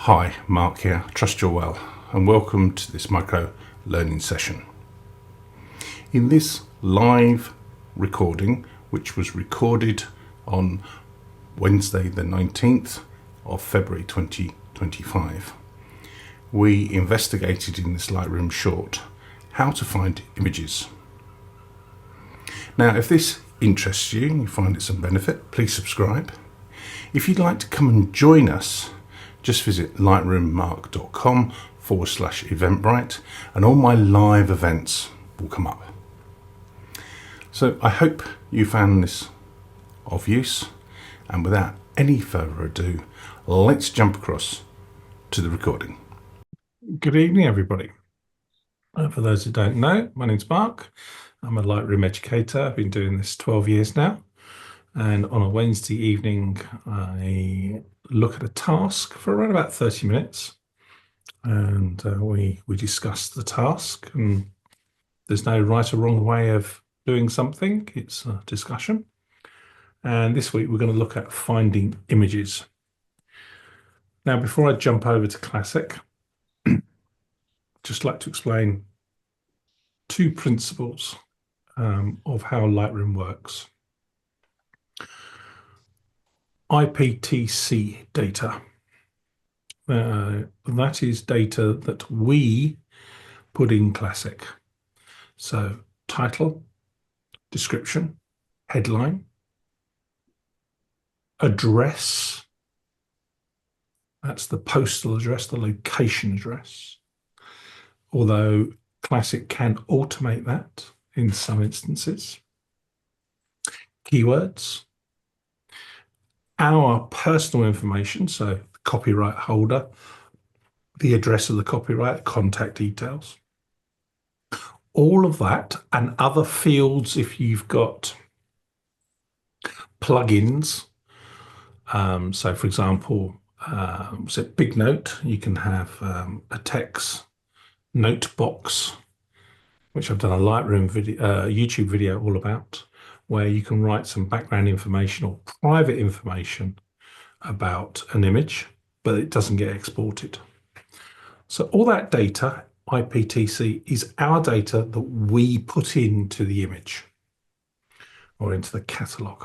Hi, Mark here, trust you're well, and welcome to this micro learning session. In this live recording, which was recorded on Wednesday the 19th of February 2025, we investigated in this Lightroom short how to find images. Now, if this interests you and you find it some benefit, please subscribe. If you'd like to come and join us, just visit lightroommark.com/eventbrite and all my live events will come up. So I hope you found this of use, and without any further ado, let's jump across to the recording. Good evening, everybody. For those who don't know, my name's Mark. I'm a Lightroom educator. I've been doing this 12 years now. And on a Wednesday evening, I look at a task for around about 30 minutes. And we discuss the task. And there's no right or wrong way of doing something. It's a discussion. And this week, we're going to look at finding images. Now, before I jump over to Classic, I'd just like to explain two principles of how Lightroom works. IPTC data. That is data that we put in Classic. So title, description, headline, address. That's the postal address, the location address. Although Classic can automate that in some instances. Keywords. Our personal information, so the copyright holder, the address of the copyright, contact details. All of that and other fields if you've got plugins. So for example, Big Note, you can have a text note box, which I've done a Lightroom video, YouTube video all about, where you can write some background information or private information about an image, but it doesn't get exported. So all that data, IPTC, is our data that we put into the image or into the catalog.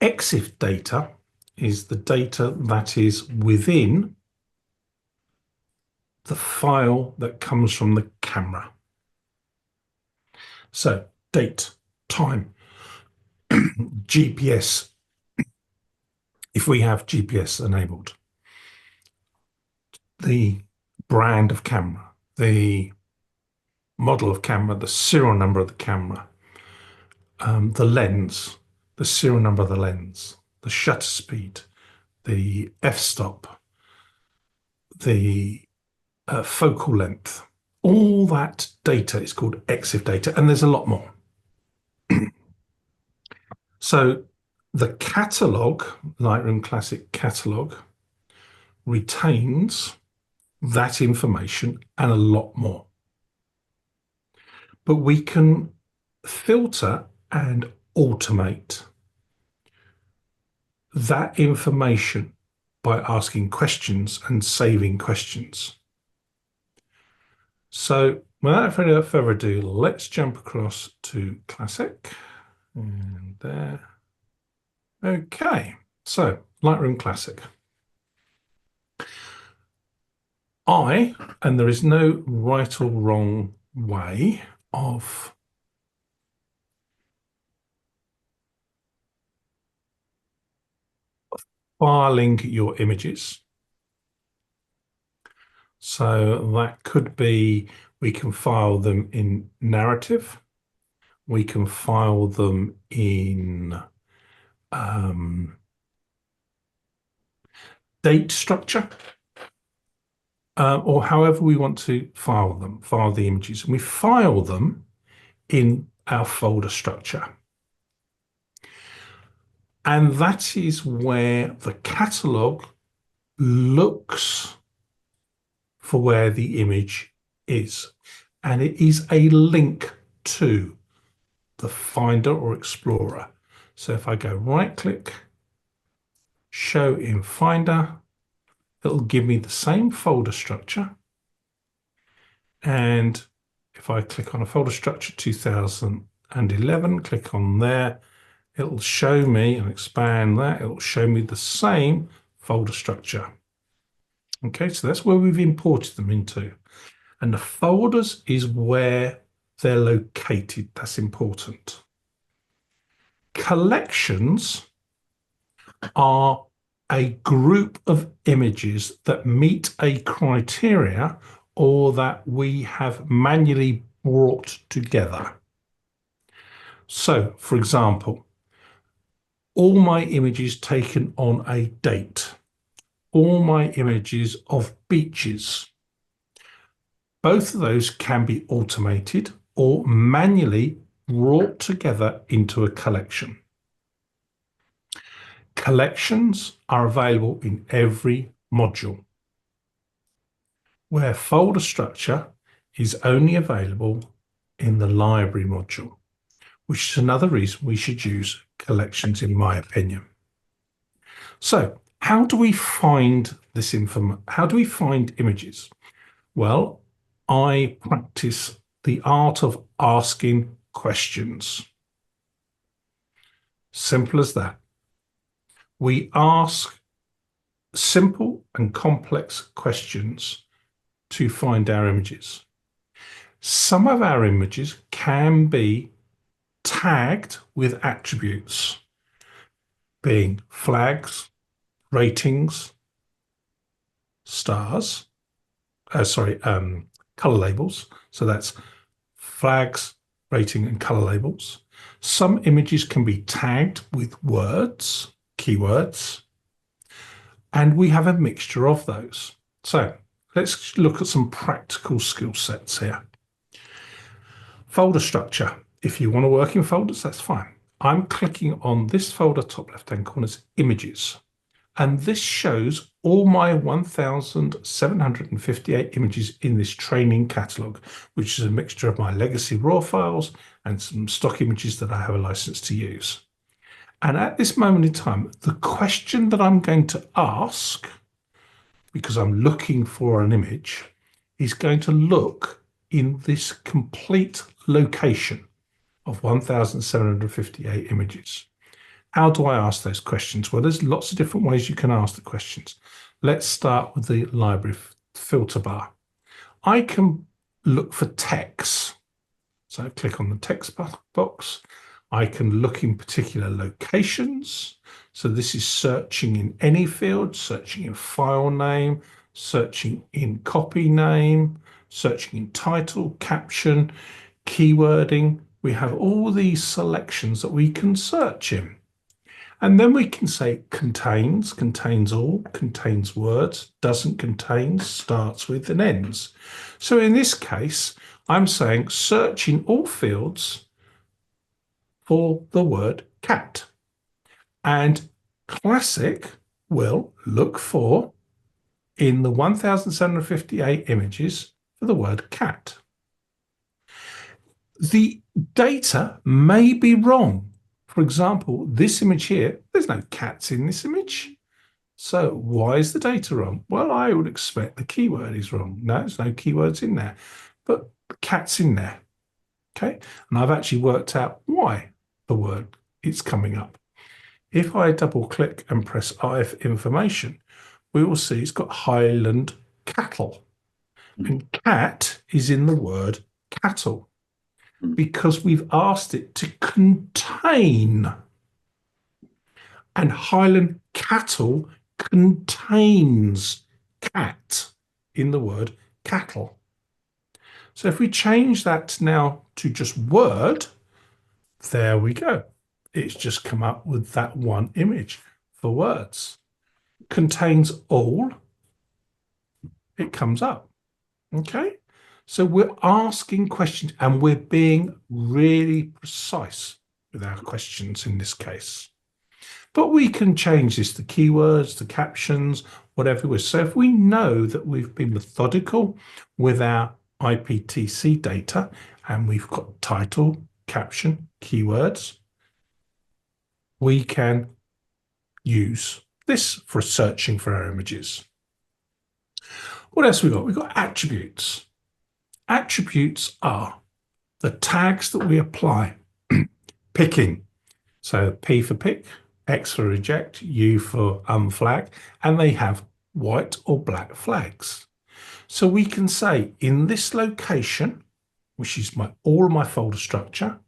EXIF data is the data that is within the file that comes from the camera. So date, time, GPS, if we have GPS enabled, the brand of camera, the model of camera, the serial number of the camera, the lens, the serial number of the lens, the shutter speed, the f-stop, the focal length. All that data is called EXIF data, and there's a lot more. So the catalog, Lightroom Classic catalog, retains that information and a lot more. But we can filter and automate that information by asking questions and saving questions. So without further ado, let's jump across to Classic. And there. Okay, so Lightroom Classic. And there is no right or wrong way of filing your images. So that could be, we can file them in narrative. We can file them in date structure, or however we want to file the images. And we file them in our folder structure. And that is where the catalog looks for where the image is. And it is a link to the Finder or Explorer. So if I go right click, show in Finder, it'll give me the same folder structure. And if I click on a folder structure 2011, click on there, it'll show me and expand that. It'll show me the same folder structure. Okay, so that's where we've imported them into. And the folders is where they're located. That's important. Collections are a group of images that meet a criteria or that we have manually brought together. So, for example, all my images taken on a date, all my images of beaches, both of those can be automated or manually brought together into a collection. Collections are available in every module, where folder structure is only available in the library module, which is another reason we should use collections, in my opinion. So how do we find this information? How do we find images? Well, I practice the art of asking questions. Simple as that. We ask simple and complex questions to find our images. Some of our images can be tagged with attributes, being flags, ratings, stars, color labels. So that's flags, rating, and color labels. Some images can be tagged with words, keywords, and we have a mixture of those. So let's look at some practical skill sets here. Folder structure. If you want to work in folders, that's fine. I'm clicking on this folder, top left-hand corner, images. And this shows all my 1,758 images in this training catalog, which is a mixture of my legacy raw files and some stock images that I have a license to use. And at this moment in time, the question that I'm going to ask, because I'm looking for an image, is going to look in this complete location of 1,758 images. How do I ask those questions? Well, there's lots of different ways you can ask the questions. Let's start with the library filter bar. I can look for text. So I click on the text box. I can look in particular locations. So this is searching in any field, searching in file name, searching in copy name, searching in title, caption, keywording. We have all these selections that we can search in. And then we can say contains, contains all, contains words, doesn't contain, starts with, and ends. So in this case, I'm saying search in all fields for the word cat. And Classic will look for, in the 1,758 images, for the word cat. The data may be wrong. For example, this image here, there's no cats in this image. So why is the data wrong? Well, I would expect the keyword is wrong. No, there's no keywords in there, but the cat's in there. Okay, and I've actually worked out why the word is coming up. If I double click and press I for information, we will see it's got Highland cattle. And cat is in the word cattle, because we've asked it to contain. And Highland cattle contains cat in the word cattle. So if we change that now to just word, there we go. It's just come up with that one image for words. Contains all, it comes up. Okay? So we're asking questions and we're being really precise with our questions in this case. But we can change this to keywords, to captions, whatever it is. So if we know that we've been methodical with our IPTC data and we've got title, caption, keywords, we can use this for searching for our images. What else we got? We've got attributes. Attributes are the tags that we apply. Picking. So P for pick, X for reject, U for unflag, and they have white or black flags. So we can say in this location, which is all of my folder structure,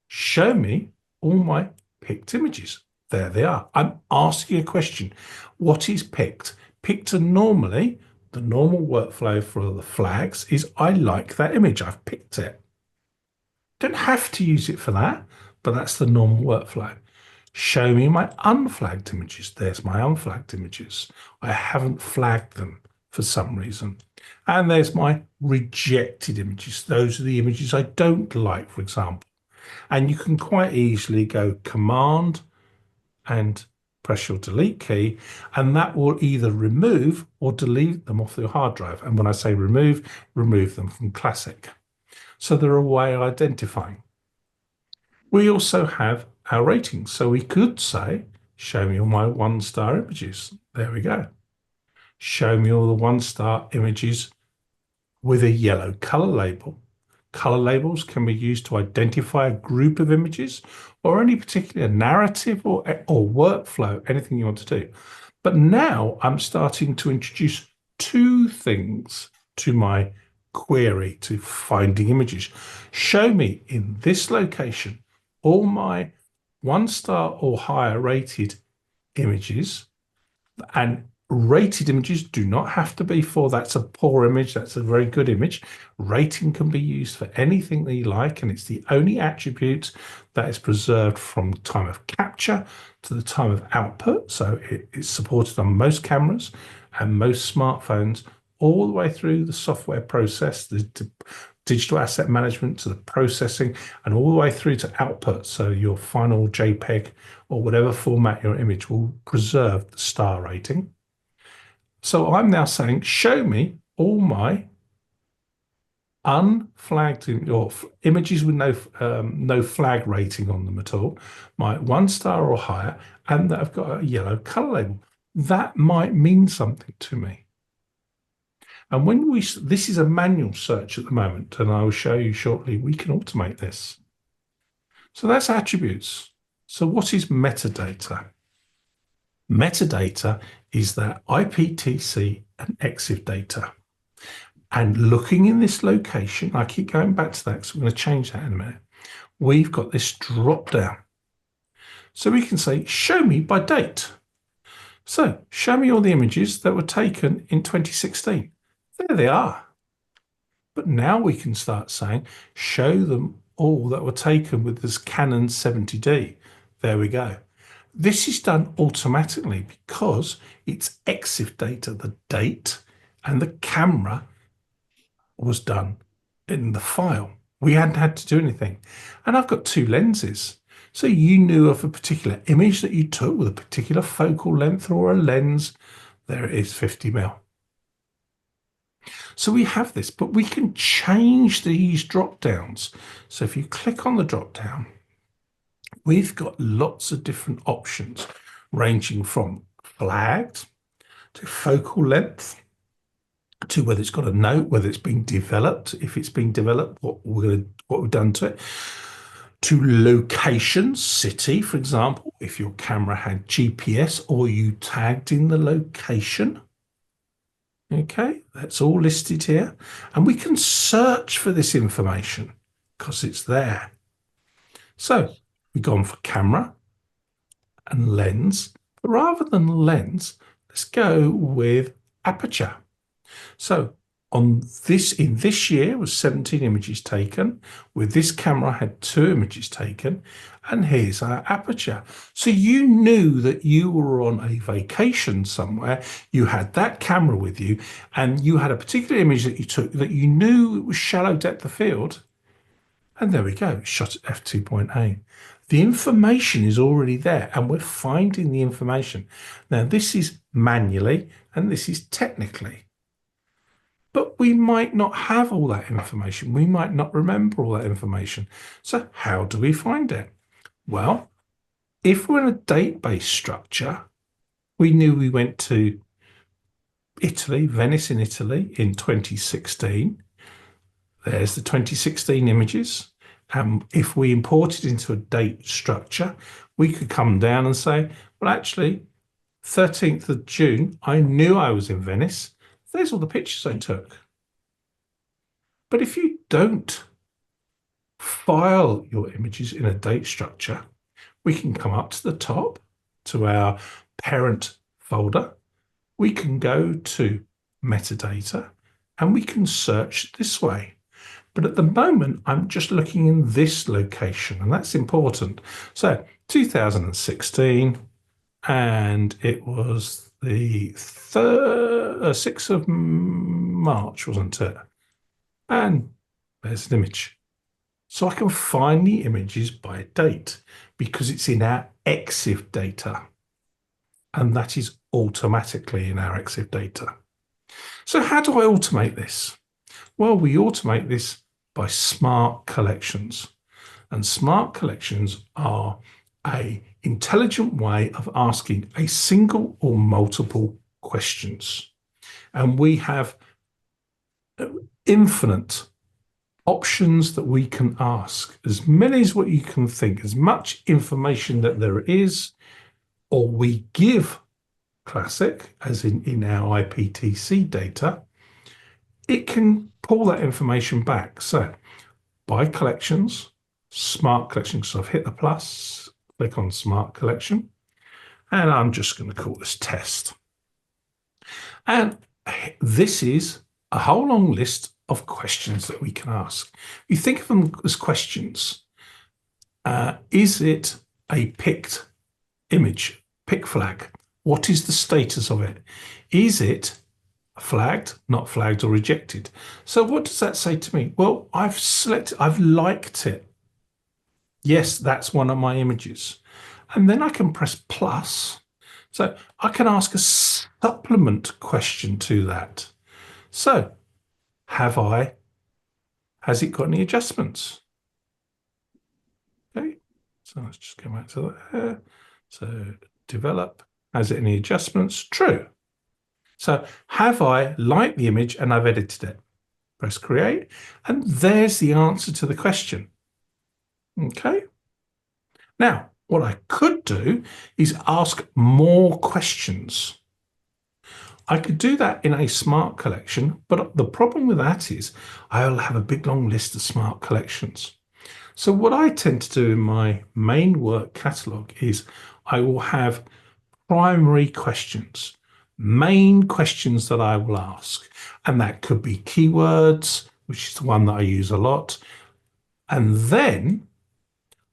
show me all my picked images. There they are. I'm asking a question. What is picked? Picked are normally, the normal workflow for the flags is I like that image. I've picked it. Don't have to use it for that, but that's the normal workflow. Show me my unflagged images. There's my unflagged images. I haven't flagged them for some reason. And there's my rejected images. Those are the images I don't like, for example. And you can quite easily go Command and press your delete key, and that will either remove or delete them off your hard drive. And when I say remove, remove them from Classic. So they're a way of identifying. We also have our ratings. So we could say, show me all my 1-star images. There we go. Show me all the 1-star images with a yellow color label. Color labels can be used to identify a group of images or any particular narrative or workflow, anything you want to do. But now I'm starting to introduce two things to my query, to finding images. Show me in this location all my 1-star or higher rated images, and rated images do not have to be for that's a poor image, that's a very good image. Rating can be used for anything that you like, and it's the only attribute that is preserved from time of capture to the time of output. So it's supported on most cameras and most smartphones all the way through the software process, the digital asset management to the processing, and all the way through to output. So your final JPEG or whatever format your image will preserve the star rating. So I'm now saying, show me all my unflagged or images with no flag rating on them at all, my 1-star or higher, and that have got a yellow color label. That might mean something to me. And when this is a manual search at the moment, and I will show you shortly, we can automate this. So that's attributes. So what is metadata? Metadata is that IPTC and EXIF data. And looking in this location, I keep going back to that because we're going to change that in a minute. We've got this drop down. So we can say, show me by date. So show me all the images that were taken in 2016. There they are. But now we can start saying, show them all that were taken with this Canon 70D. There we go. This is done automatically because it's EXIF data, the date and the camera was done in the file. We hadn't had to do anything. And I've got two lenses. So you knew of a particular image that you took with a particular focal length or a lens. There it is, 50mm. So we have this, but we can change these drop downs. So if you click on the drop down, we've got lots of different options ranging from flagged to focal length to whether it's got a note, whether it's been developed, if it's been developed, what we've done to it, to location, city, for example, if your camera had GPS or you tagged in the location. Okay, that's all listed here. And we can search for this information because it's there. So we've gone for camera and lens. But rather than lens, let's go with aperture. So in this year was 17 images taken. With this camera, I had 2 images taken. And here's our aperture. So you knew that you were on a vacation somewhere. You had that camera with you, and you had a particular image that you took that you knew it was shallow depth of field. And there we go, shot at f2.8. The information is already there, and we're finding the information. Now, this is manually, and this is technically. But we might not have all that information. We might not remember all that information. So how do we find it? Well, if we're in a database structure, we knew we went to Italy, Venice in Italy in 2016. There's the 2016 images. And if we import it into a date structure, we could come down and say, well, actually, 13th of June, I knew I was in Venice. There's all the pictures I took. But if you don't file your images in a date structure, we can come up to the top to our parent folder. We can go to metadata and we can search this way. But at the moment, I'm just looking in this location, and that's important. So 2016, and it was the 6th of March, wasn't it? And there's an image. So I can find the images by date because it's in our EXIF data. And that is automatically in our EXIF data. So how do I automate this? Well, we automate this by smart collections. And smart collections are an intelligent way of asking a single or multiple questions. And we have infinite options that we can ask, as many as what you can think, as much information that there is, or we give Classic, as in our IPTC data, it can pull that information back. So by collections, smart collections. So I've hit the plus, click on smart collection, and I'm just going to call this test. And this is a whole long list of questions that we can ask. You think of them as questions. Is it a picked image, pick flag? What is the status of it? Is it flagged, not flagged, or rejected? So what does that say to me? Well, I've liked it. Yes, that's one of my images. And then I can press plus. So I can ask a supplement question to that. So has it got any adjustments? Okay, so let's just go back to that. So develop, has it any adjustments? True. So have I liked the image and I've edited it? Press create, and there's the answer to the question. Okay. Now, what I could do is ask more questions. I could do that in a smart collection, but the problem with that is I'll have a big long list of smart collections. So what I tend to do in my main work catalog is I will have primary questions, main questions that I will ask. And that could be keywords, which is the one that I use a lot. And then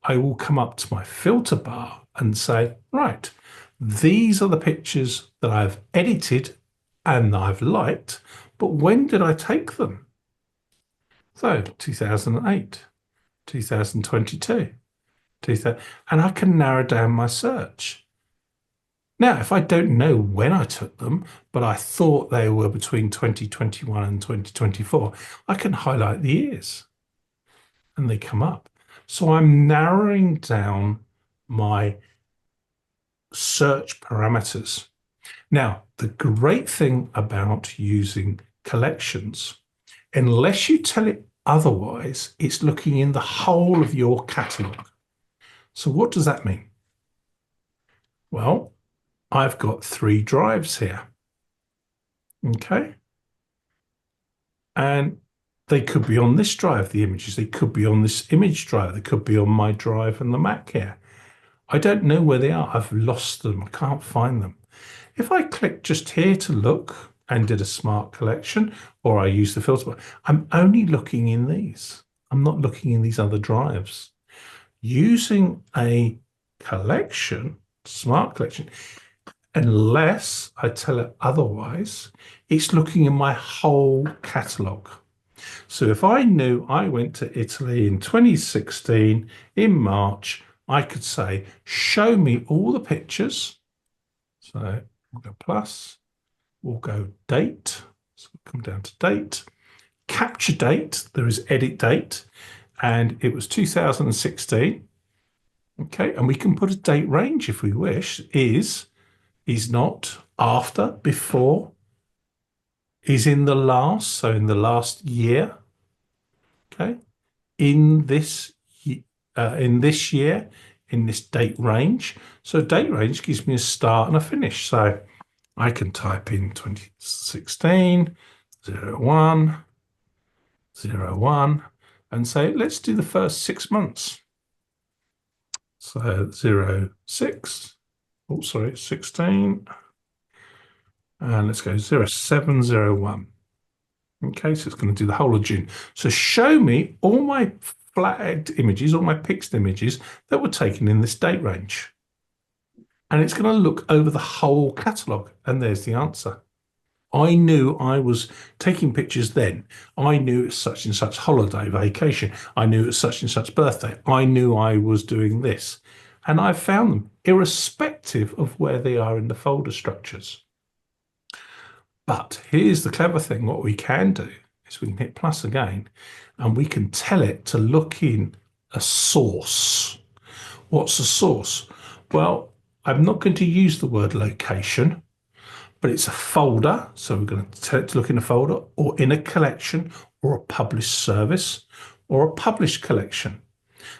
I will come up to my filter bar and say, right, these are the pictures that I've edited and I've liked, but when did I take them? So 2008, 2022, 2000, and I can narrow down my search. Now, if I don't know when I took them, but I thought they were between 2021 and 2024, I can highlight the years and they come up. So I'm narrowing down my search parameters. Now, the great thing about using collections, unless you tell it otherwise, it's looking in the whole of your catalog. So what does that mean? Well, I've got 3 drives here. Okay. And they could be on this drive, the images. They could be on this image drive. They could be on my drive and the Mac here. I don't know where they are. I've lost them. I can't find them. If I click just here to look and did a smart collection, or I use the filter bar, I'm only looking in these. I'm not looking in these other drives. Using a collection, smart collection, unless I tell it otherwise, it's looking in my whole catalog. So if I knew I went to Italy in 2016 in March, I could say, show me all the pictures. So we'll go plus, we'll go date. So we'll come down to date, capture date. There is edit date, and it was 2016. Okay, and we can put a date range if we wish, is not, after, before, is in the last, so in the last year, okay, in this in this year, in this date range. So date range gives me a start and a finish. So I can type in 2016, 01, 01, and say, let's do the first 6 months. So 06, oh, sorry, 16, and let's go 0701. Okay, so it's going to do the whole of June. So show me all my flagged images, all my pixed images that were taken in this date range. And it's going to look over the whole catalogue. And there's the answer. I knew I was taking pictures then. I knew it's such and such holiday vacation. I knew it's such and such birthday. I knew I was doing this. And I found them irrespective of where they are in the folder structures. But here's the clever thing. What we can do is we can hit plus again and we can tell it to look in a source. What's a source? Well, I'm not going to use the word location, but it's a folder. So we're going to tell it to look in a folder or in a collection or a published service or a published collection.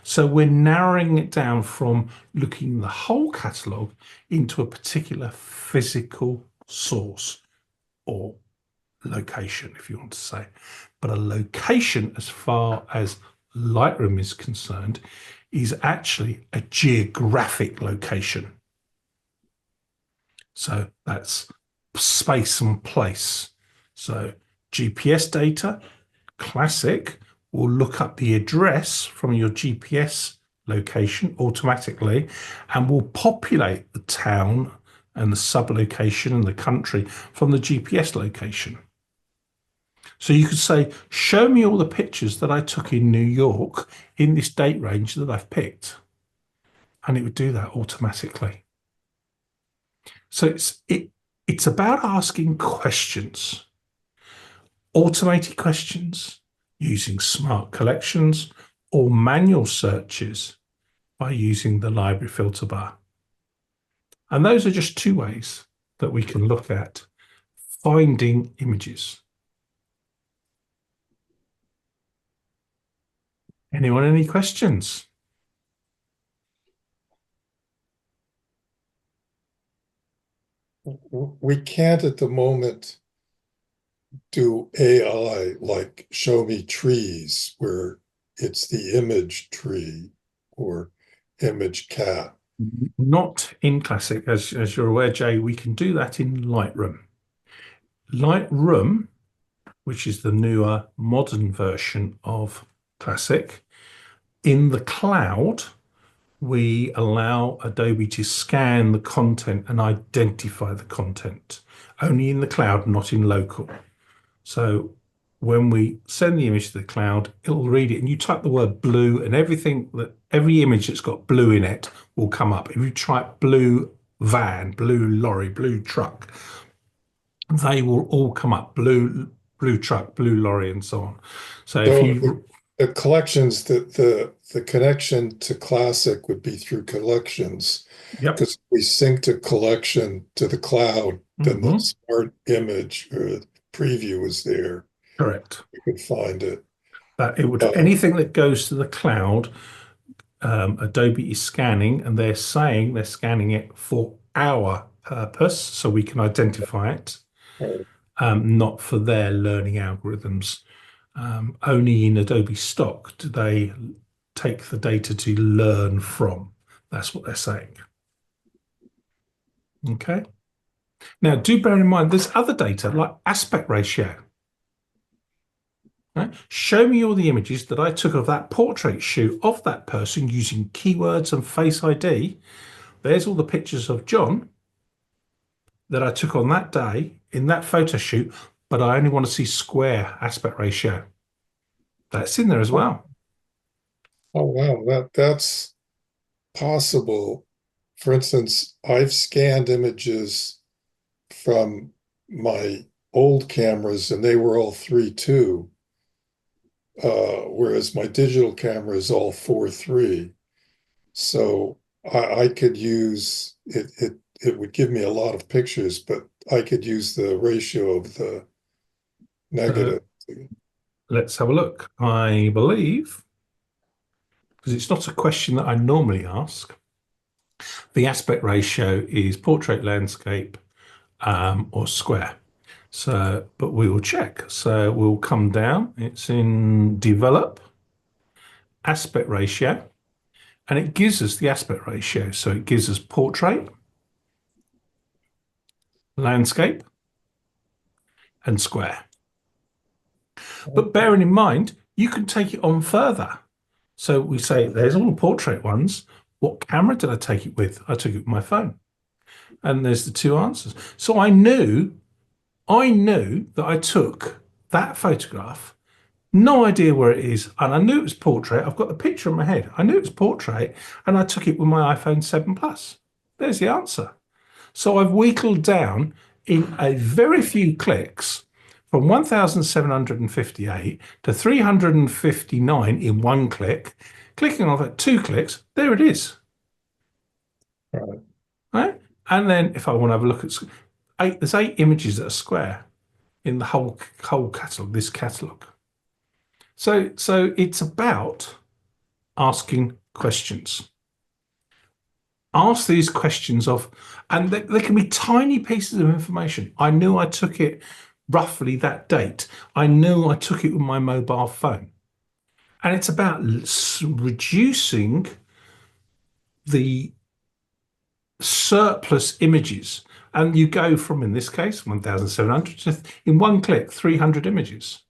So we're narrowing it down from looking the whole catalogue into a particular physical source or location, if you want to say. But a location, as far as Lightroom is concerned, is actually a geographic location. So that's space and place. So GPS data, classic, will look up the address from your GPS location automatically and will populate the town and the sub-location and the country from the GPS location. So you could say, show me all the pictures that I took in New York in this date range that I've picked. And it would do that automatically. So it's about asking questions, automated questions using smart collections or manual searches by using the library filter bar. And those are just two ways that we can look at finding images. Anyone, any questions? We can't at the moment do AI like show me trees where it's the image tree or image cat. Not in Classic, as you're aware, Jay, we can do that in Lightroom. Lightroom, which is the newer modern version of Classic, in the cloud, we allow Adobe to scan the content and identify the content, only in the cloud, not in local. So when we send the image to the cloud, it'll read it and you type the word blue and every image that's got blue in it will come up. If you type blue van, blue lorry, blue truck, they will all come up, blue truck, blue lorry, and so on. So if So you, the collections that the connection to Classic would be through collections yep. because we sync to collection to the cloud, then the Mhm. smart image or preview is there. Correct. You could find it. That it would, Uh, anything that goes to the cloud, Adobe is scanning, and they're saying they're scanning it for our purpose, so we can identify it, not for their learning algorithms. Only in Adobe stock do they take the data to learn from. That's what they're saying. Okay. Now, do bear in mind there's other data like aspect ratio. Right? Show me all the images that I took of that portrait shoot of that person using keywords and Face ID. There's all the pictures of John that I took on that day in that photo shoot, but I only want to see square aspect ratio. That's in there as well. oh wow, that's possible. For instance, I've scanned images from my old cameras and they were all 3.2, whereas my digital camera is all 4.3. So I could use it would give me a lot of pictures, but I could use the ratio of the negative. Let's have a look. I believe, because it's not a question that I normally ask, the aspect ratio is portrait, landscape, or square. So, but we will check. So we'll come down. It's in develop, aspect ratio, and it gives us the aspect ratio. So it gives us portrait, landscape, and square. But bearing in mind, you can take it on further. So we say, there's all the portrait ones. What camera did I take it with? I took it with my phone. And there's the two answers. So I knew that I took that photograph, no idea where it is. And I knew it was portrait. I've got the picture in my head. I knew it was portrait and I took it with my iPhone 7 Plus. There's the answer. So I've whittled down in a very few clicks from 1,758 to 359 in one click. Clicking on it, 2 clicks, there it is. Right. Right? And then if I want to have a look at there's 8 images that are square in the whole catalog, this catalog. So it's about asking questions. Ask these questions and they can be tiny pieces of information. I knew I took it roughly that date. I knew I took it with my mobile phone. And it's about reducing the surplus images. And you go from, in this case, 1,700 to, in one click, 300 images.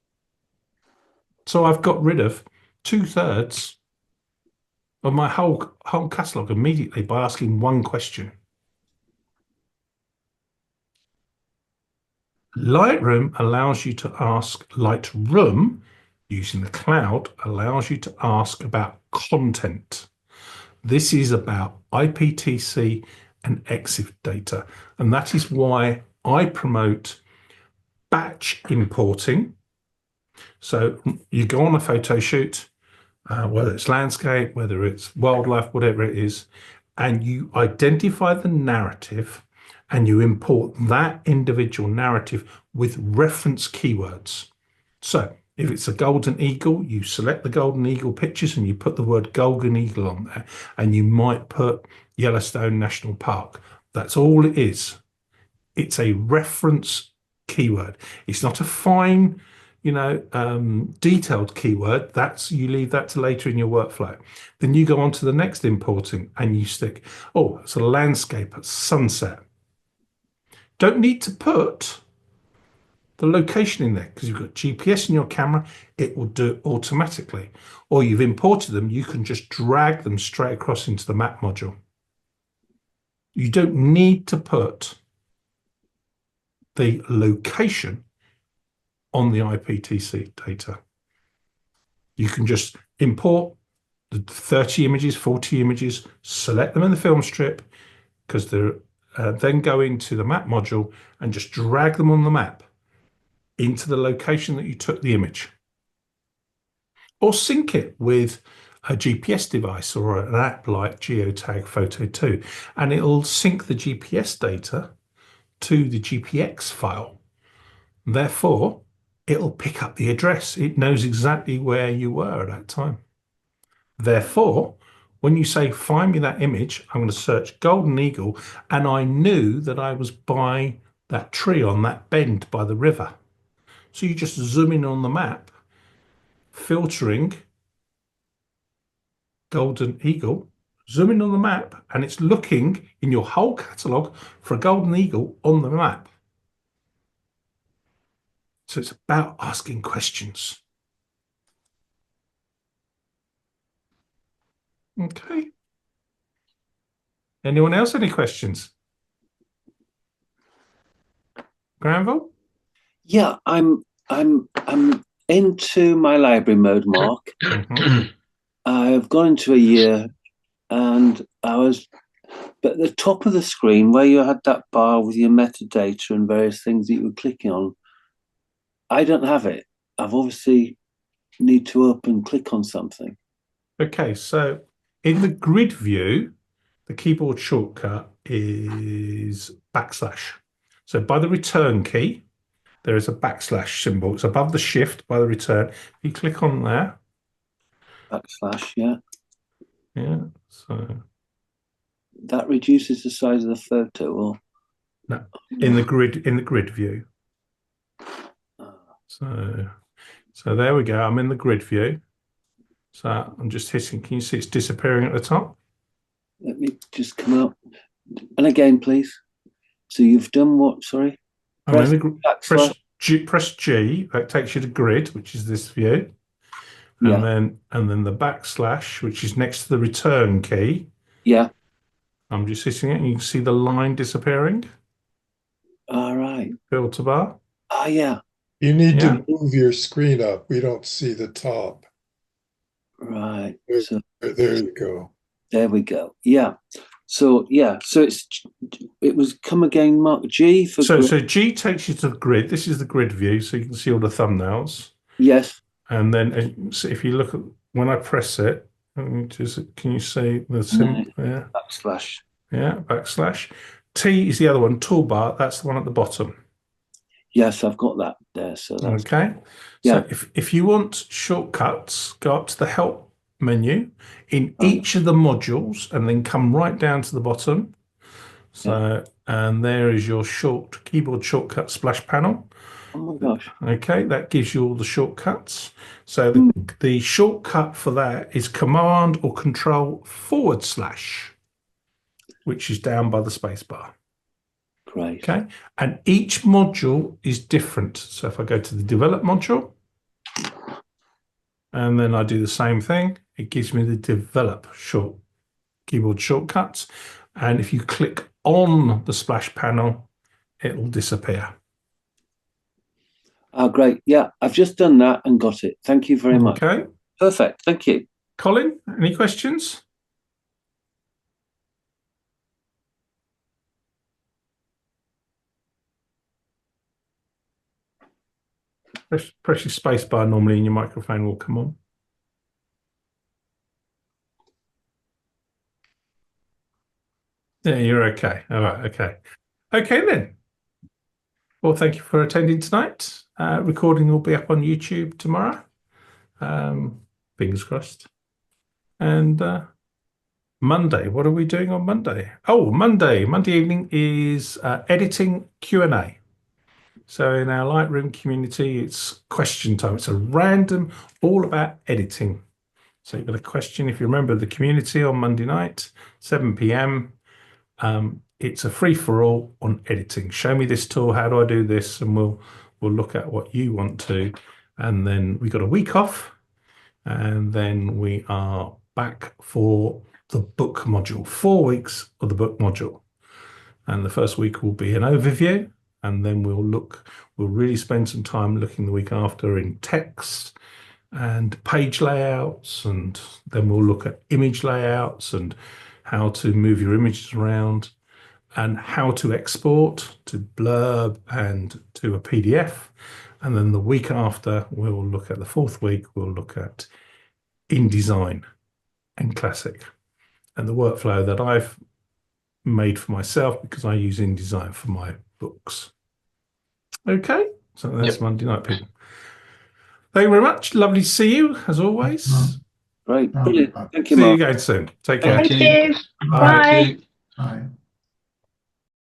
So I've got rid of 2/3 of my whole catalogue immediately by asking one question. Lightroom allows you to ask, Lightroom, using the cloud, allows you to ask about content. This is about IPTC and EXIF data. And that is why I promote batch importing. So you go on a photo shoot, whether it's landscape, whether it's wildlife, whatever it is, and you identify the narrative and you import that individual narrative with reference keywords. So if it's a golden eagle, you select the golden eagle pictures and you put the word golden eagle on there, and you might put Yellowstone National Park. That's all it is. It's a reference keyword. It's not a fine, detailed keyword. You leave that to later in your workflow. Then you go on to the next importing and you stick, it's a landscape at sunset. Don't need to put the location in there because you've got GPS in your camera. It will do it automatically. Or you've imported them, you can just drag them straight across into the map module. You don't need to put the location on the IPTC data. You can just import the 30 images, 40 images, select them in the film strip because they're then go into the map module and just drag them on the map into the location that you took the image. Or sync it with a GPS device or an app like Geotag Photo 2, and it'll sync the GPS data to the GPX file. Therefore, it'll pick up the address. It knows exactly where you were at that time. Therefore, when you say, find me that image, I'm going to search Golden Eagle, and I knew that I was by that tree on that bend by the river. So you just zoom in on the map, filtering Golden Eagle, zoom in on the map, and it's looking in your whole catalogue for a Golden Eagle on the map. So it's about asking questions. Okay. Anyone else? Any questions? Granville? Yeah, I'm into my library mode, Mark. I've gone into a year and but at the top of the screen where you had that bar with your metadata and various things that you were clicking on, I don't have it. I've obviously need to open click on something. Okay, so in the grid view, the keyboard shortcut is \. So by the return key, there is a backslash symbol. It's above the shift by the return. If you click on there. Backslash, yeah. Yeah, so. That reduces the size of the photo, or? No, in the grid view. So there we go. I'm in the grid view. So I'm just hitting. Can you see it's disappearing at the top? Let me just come out. And again, please. So you've done what? Sorry. Press G. That takes you to grid, which is this view. And then the backslash, which is next to the return key. Yeah. I'm just hitting it, and you can see the line disappearing. All right. Filter bar. Oh, yeah. You need to move your screen up. We don't see the top. Right. There you go. There we go. Yeah. So it was come again, Mark. G for so grid. So G takes you to the grid. This is the grid view, so you can see all the thumbnails. Yes. And then if you look at when I press it, can you see the symbol? Yeah. Backslash. Yeah, backslash. T is the other one. Toolbar. That's the one at the bottom. Yes, I've got that there. So that's okay. Yeah. So if you want shortcuts, go up to the help menu in each of the modules and then come right down to the bottom. So and there is your keyboard shortcut splash panel. Oh my gosh. Okay, that gives you all the shortcuts. So the shortcut for that is Command or Control /, which is down by the space bar. Great. Okay, and each module is different. So if I go to the develop module, and then I do the same thing, it gives me the develop keyboard shortcuts. And if you click on the splash panel, it will disappear. Oh, great. Yeah, I've just done that and got it. Thank you very much. Okay. Perfect. Thank you. Colin, any questions? Press your space bar normally and your microphone will come on. Yeah, you're okay. All right, okay. Okay then. Well, thank you for attending tonight. Recording will be up on YouTube tomorrow. Fingers crossed. And Monday, what are we doing on Monday? Oh, Monday evening is editing Q&A. So in our Lightroom community, it's question time. It's a random, all about editing. So you've got a question, if you remember the community on Monday night, 7 p.m. It's a free-for-all on editing. Show me this tool, how do I do this? And we'll look at what you want to. And then we got a week off. And then we are back for the book module, 4 weeks of the book module. And the first week will be an overview. And then we'll really spend some time looking the week after in text and page layouts. And then we'll look at image layouts and how to move your images around and how to export to blurb and to a PDF. And then the week after, we'll look at the 4th week, we'll look at InDesign and Classic and the workflow that I've made for myself because I use InDesign for my books. Okay, so that's Monday night, people. Thank you very much. Lovely to see you, as always. Great. Brilliant. Thank you, See Mark. you again soon. Take care. Thank you. Bye. Bye.